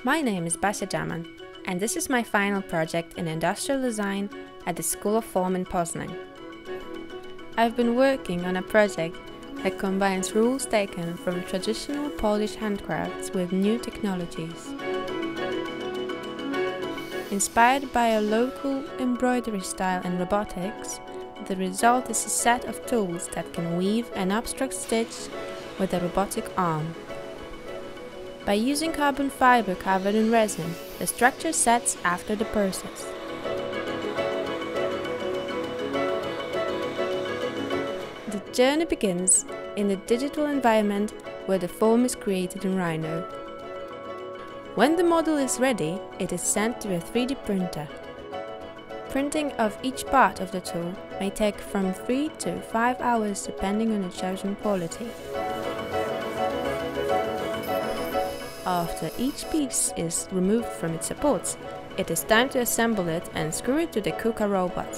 My name is Basia Jaman, and this is my final project in industrial design at the School of Form in Poznan. I've been working on a project that combines rules taken from traditional Polish handcrafts with new technologies. Inspired by a local embroidery style and robotics, the result is a set of tools that can weave an abstract stitch with a robotic arm. By using carbon fiber covered in resin, the structure sets after the process. The journey begins in the digital environment where the form is created in Rhino. When the model is ready, it is sent to a 3D printer. Printing of each part of the tool may take from 3 to 5 hours depending on the chosen quality. After each piece is removed from its supports, it is time to assemble it and screw it to the KUKA robot.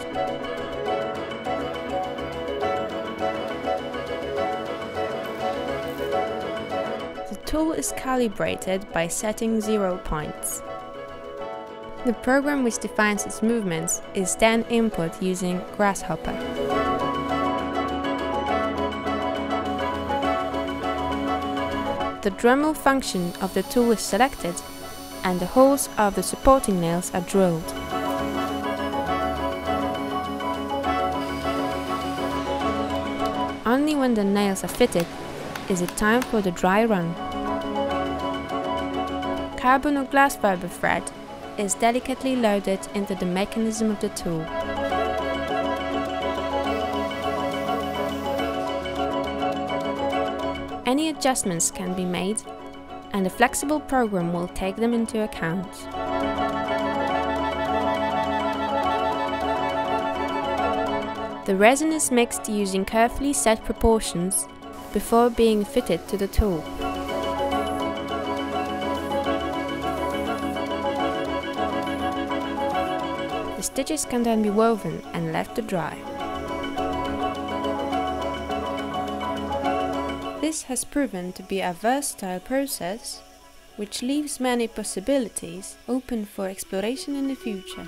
The tool is calibrated by setting 0 points. The program which defines its movements is then input using Grasshopper. The Dremel function of the tool is selected and the holes of the supporting nails are drilled. Only when the nails are fitted is it time for the dry run. Carbon or glass fiber thread is delicately loaded into the mechanism of the tool. Any adjustments can be made, and a flexible program will take them into account. The resin is mixed using carefully set proportions before being fitted to the tool. The stitches can then be woven and left to dry. This has proven to be a versatile process, which leaves many possibilities open for exploration in the future.